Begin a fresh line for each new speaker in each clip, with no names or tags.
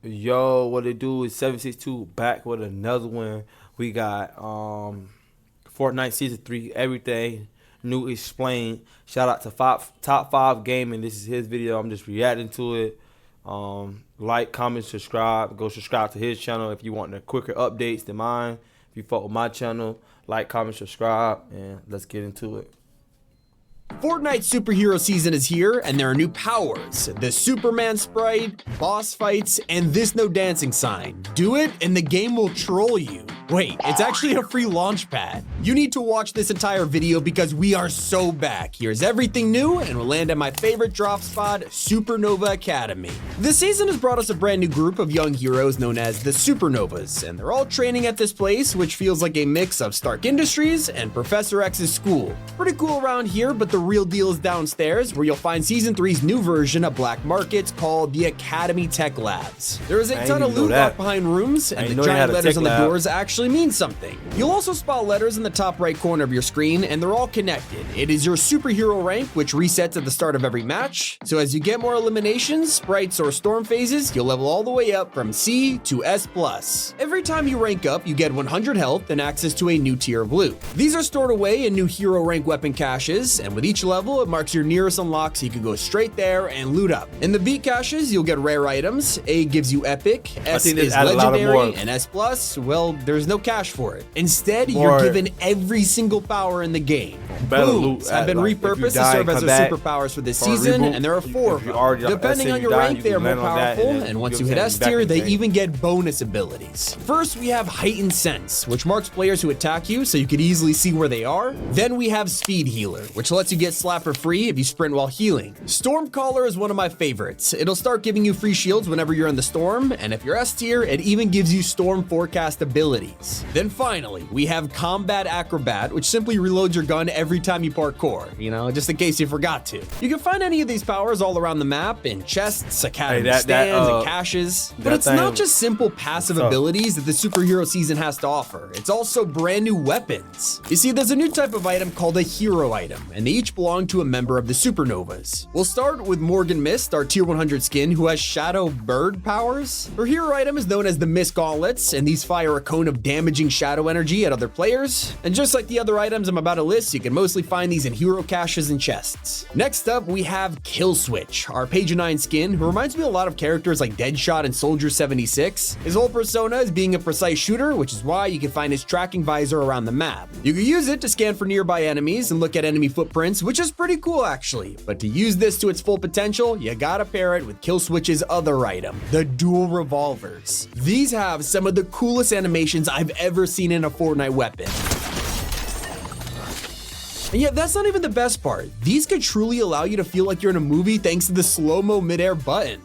Yo, what it do is 762 back with another one. We got Fortnite Season 3, everything new explained. Shout out to Top 5 Gaming. This is his video. I'm just reacting to it. Like, comment, subscribe. Go subscribe to his channel if you want the quicker updates than mine. If you fuck with my channel, like, comment, subscribe, and let's get into it.
Fortnite superhero season is here, and there are new powers. The Superman sprite, boss fights, and this no dancing sign. Do it, and the game will troll you. Wait, it's actually a free launch pad. You need to watch this entire video because we are so back. Here's everything new, and we'll land at my favorite drop spot, Supernova Academy. This season has brought us a brand new group of young heroes known as the Supernovas, and they're all training at this place, which feels like a mix of Stark Industries and Professor X's school. Pretty cool around here, but the real deal is downstairs, where you'll find Season 3's new version of Black Markets called the Academy Tech Labs. There is a ton of loot locked behind rooms, and the giant letters on the doors actually mean something. You'll also spot letters in the top right corner of your screen, and they're all connected. It is your superhero rank, which resets at the start of every match. So as you get more eliminations, sprites, or storm phases, you'll level all the way up from C to S+. Every time you rank up, you get 100 health and access to a new tier of loot. These are stored away in new hero rank weapon caches, and with each level, it marks your nearest unlock, so you can go straight there and loot up. In the beat caches, you'll get rare items. A gives you epic, S is legendary, and S+, well, there's no cache for it. Instead, you're given every single power in the game. Booms have been repurposed to serve as their superpowers for this season, and there are 4 of them. Depending on your rank, they are more powerful, and once you hit S tier, they even get bonus abilities. First, we have Heightened Sense, which marks players who attack you so you can easily see where they are. Then we have Speed Healer, which lets you get slapped for free if you sprint while healing. Stormcaller is one of my favorites. It'll start giving you free shields whenever you're in the storm, and if you're S tier, it even gives you storm forecast abilities. Then finally, we have Combat Acrobat, which simply reloads your gun every time you parkour, just in case you forgot to. You can find any of these powers all around the map in chests, academy stands, and caches. But it's not just simple passive abilities that the superhero season has to offer. It's also brand new weapons. You see, there's a new type of item called a hero item, and they each belong to a member of the Supernovas. We'll start with Morgan Mist, our tier 100 skin, who has Shadow Bird powers. Her hero item is known as the Mist Gauntlets, and these fire a cone of damaging shadow energy at other players. And just like the other items I'm about to list, you can mostly find these in hero caches and chests. Next up, we have Kill Switch, our page 9 skin, who reminds me a lot of characters like Deadshot and Soldier 76. His whole persona is being a precise shooter, which is why you can find his tracking visor around the map. You can use it to scan for nearby enemies and look at enemy footprints, which is pretty cool actually. But to use this to its full potential, you gotta pair it with Kill Switch's other item, the dual revolvers. These have some of the coolest animations I've ever seen in a Fortnite weapon. And yet, that's not even the best part. These could truly allow you to feel like you're in a movie thanks to the slow-mo midair button.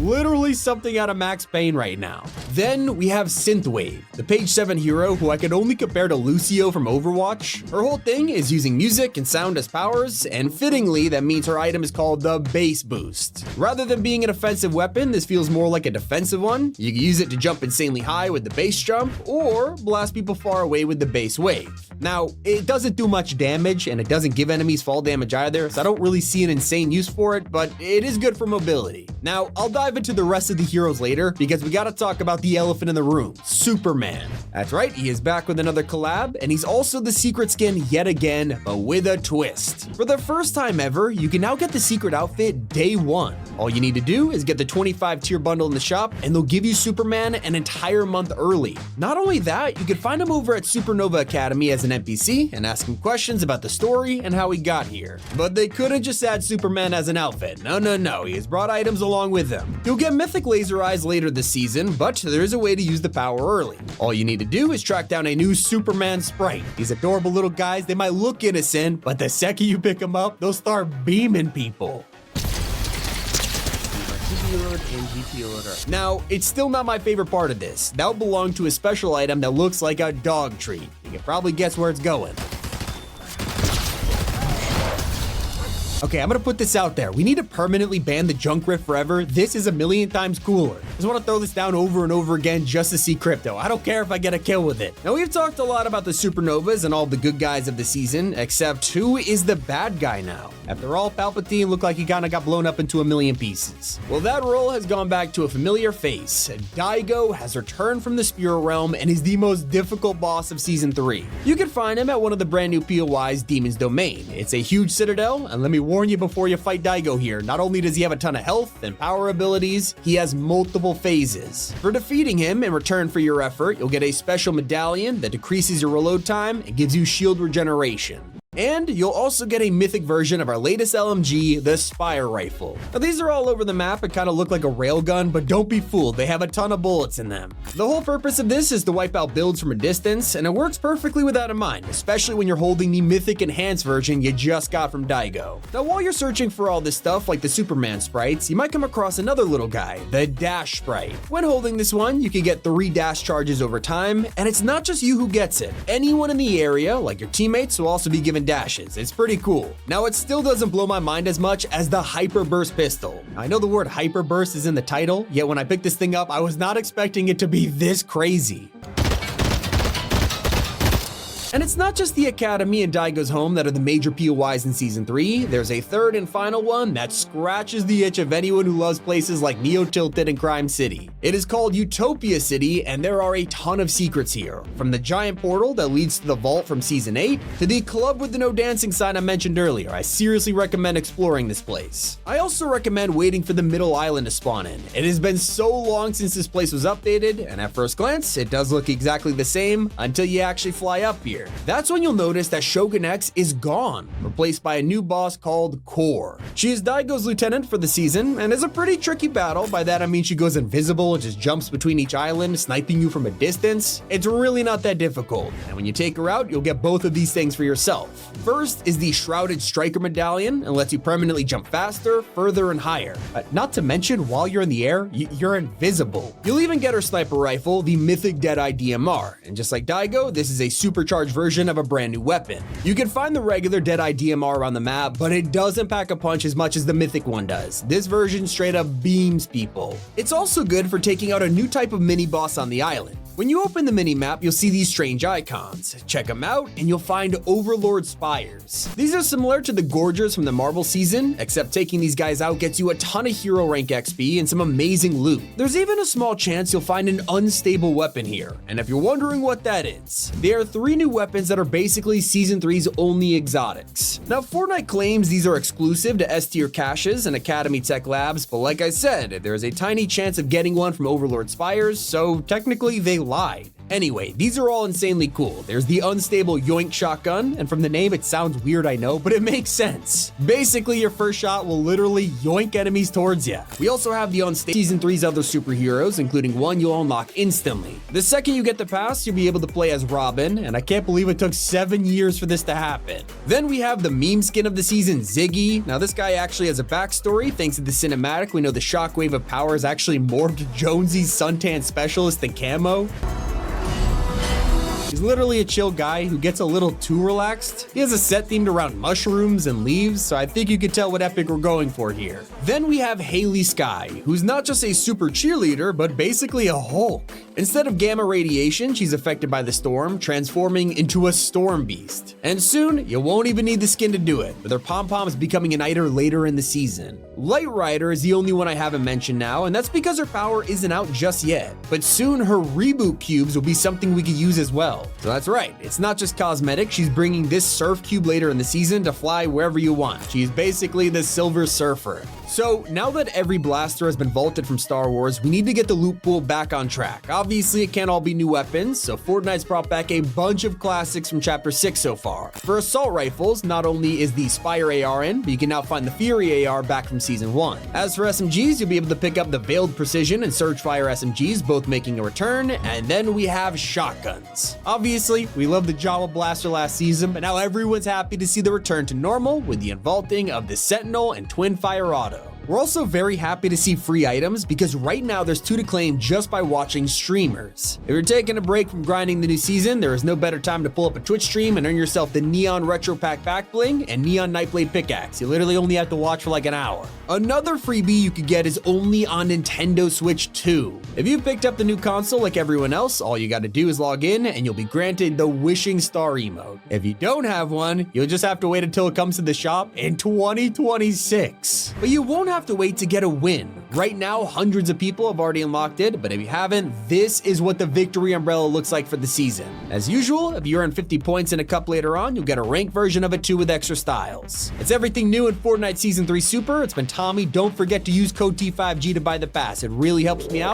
Literally something out of Max Payne right now. Then we have Synthwave, the page 7 hero who I could only compare to Lucio from Overwatch. Her whole thing is using music and sound as powers, and fittingly, that means her item is called the Bass Boost. Rather than being an offensive weapon, this feels more like a defensive one. You can use it to jump insanely high with the Bass Jump, or blast people far away with the Bass Wave. Now, it doesn't do much damage, and it doesn't give enemies fall damage either, so I don't really see an insane use for it, but it is good for mobility. Now, I'll dive into the rest of the heroes later, because we gotta talk about the elephant in the room, Superman. That's right, he is back with another collab, and he's also the secret skin yet again, but with a twist. For the first time ever, you can now get the secret outfit day 1. All you need to do is get the 25 tier bundle in the shop, and they'll give you Superman an entire month early. Not only that, you can find him over at Supernova Academy as an NPC and ask him questions about the story and how he got here. But they couldn't just add Superman as an outfit. No, he has brought items along with him. You'll get Mythic Laser Eyes later this season, but there is a way to use the power early. All you need to do is track down a new Superman sprite. These adorable little guys, they might look innocent, but the second you pick them up, they'll start beaming people. Now, it's still not my favorite part of this. That will belong to a special item that looks like a dog treat. You can probably guess where it's going. Okay, I'm gonna put this out there. We need to permanently ban the junk rift forever. This is a million times cooler. Just want to throw this down over and over again just to see crypto. I don't care if I get a kill with it. Now, we've talked a lot about the supernovas and all the good guys of the season, except who is the bad guy now? After all, Palpatine looked like he kinda got blown up into a million pieces. Well, that role has gone back to a familiar face. Daigo has returned from the Spirit Realm and is the most difficult boss of Season 3. You can find him at one of the brand new POIs, Demon's Domain. It's a huge citadel, and let me warn you before you fight Daigo here, not only does he have a ton of health and power abilities, he has multiple phases. For defeating him, in return for your effort, you'll get a special medallion that decreases your reload time and gives you shield regeneration. And you'll also get a mythic version of our latest LMG, the Spire Rifle. Now, these are all over the map and kind of look like a railgun, but don't be fooled, they have a ton of bullets in them. The whole purpose of this is to wipe out builds from a distance, and it works perfectly with that in mind, especially when you're holding the mythic enhanced version you just got from Daigo. Now, while you're searching for all this stuff like the Superman sprites, you might come across another little guy, the Dash Sprite. When holding this one, you can get 3 dash charges over time, and it's not just you who gets it. Anyone in the area, like your teammates, will also be given dashes. It's pretty cool. Now, it still doesn't blow my mind as much as the Hyper Burst pistol. I know the word Hyper Burst is in the title, yet when I picked this thing up, I was not expecting it to be this crazy. And it's not just the Academy and Daigo's home that are the major POIs in Season 3, there's a third and final one that scratches the itch of anyone who loves places like Neo Tilted and Crime City. It is called Utopia City, and there are a ton of secrets here. From the giant portal that leads to the vault from Season 8, to the club with the no dancing sign I mentioned earlier. I seriously recommend exploring this place. I also recommend waiting for the middle island to spawn in. It has been so long since this place was updated, and at first glance, it does look exactly the same until you actually fly up here. That's when you'll notice that Shogun X is gone, replaced by a new boss called Core. She is Daigo's lieutenant for the season, and is a pretty tricky battle. By that I mean she goes invisible and just jumps between each island, sniping you from a distance. It's really not that difficult, and when you take her out, you'll get both of these things for yourself. First is the Shrouded Striker Medallion, and lets you permanently jump faster, further, and higher. Not to mention, while you're in the air, you're invisible. You'll even get her sniper rifle, the Mythic Deadeye DMR, and just like Daigo, this is a supercharged version of a brand new weapon. You can find the regular Deadeye DMR on the map, but it doesn't pack a punch as much as the mythic one does. This version straight up beams people. It's also good for taking out a new type of mini boss on the island. When you open the mini-map, you'll see these strange icons. Check them out, and you'll find Overlord Spires. These are similar to the Gorgers from the Marvel season, except taking these guys out gets you a ton of hero rank XP and some amazing loot. There's even a small chance you'll find an unstable weapon here, and if you're wondering what that is, there are 3 new weapons that are basically Season 3's only exotics. Now, Fortnite claims these are exclusive to S-tier caches and Academy Tech Labs, but like I said, there is a tiny chance of getting one from Overlord Spires, so technically they lied. Anyway, these are all insanely cool. There's the unstable Yoink shotgun, and from the name it sounds weird, I know, but it makes sense. Basically, your first shot will literally yoink enemies towards you. We also have the unstable Season 3's other superheroes, including one you'll unlock instantly. The second you get the pass, you'll be able to play as Robin, and I can't believe it took 7 years for this to happen. Then we have the meme skin of the season, Ziggy. Now this guy actually has a backstory. Thanks to the cinematic, we know the shockwave of power is actually morphed Jonesy's suntan specialist than Camo. He's literally a chill guy who gets a little too relaxed. He has a set themed around mushrooms and leaves, so I think you can tell what epic we're going for here. Then we have Haley Sky, who's not just a super cheerleader, but basically a Hulk. Instead of gamma radiation, she's affected by the storm, transforming into a storm beast. And soon, you won't even need the skin to do it, with her pom-poms becoming an item later in the season. Light Rider is the only one I haven't mentioned now, and that's because her power isn't out just yet. But soon, her reboot cubes will be something we could use as well. So that's right, it's not just cosmetic, she's bringing this surf cube later in the season to fly wherever you want. She's basically the Silver Surfer. So now that every blaster has been vaulted from Star Wars, we need to get the loot pool back on track. Obviously, it can't all be new weapons, so Fortnite's brought back a bunch of classics from Chapter 6 so far. For assault rifles, not only is the Spire AR in, but you can now find the Fury AR back from Season 1. As for SMGs, you'll be able to pick up the Veiled Precision and Surgefire SMGs, both making a return, and then we have shotguns. Obviously, we loved the Jawa Blaster last season, but now everyone's happy to see the return to normal with the unvaulting of the Sentinel and Twin Fire Auto. We're also very happy to see free items because right now there's 2 to claim just by watching streamers. If you're taking a break from grinding the new season, there is no better time to pull up a Twitch stream and earn yourself the Neon Retro Pack Back Bling and Neon Nightblade Pickaxe. You literally only have to watch for like an hour. Another freebie you could get is only on Nintendo Switch 2. If you picked up the new console like everyone else, all you gotta do is log in and you'll be granted the Wishing Star emote. If you don't have one, you'll just have to wait until it comes to the shop in 2026. But you won't have to wait to get a win. Right now, hundreds of people have already unlocked it, but if you haven't, this is what the Victory Umbrella looks like for the season. As usual, if you earn 50 points in a cup later on, you'll get a ranked version of it too with extra styles. It's everything new in Fortnite Season 3 Super. It's been Tommy. Don't forget to use code T5G to buy the pass. It really helps me out.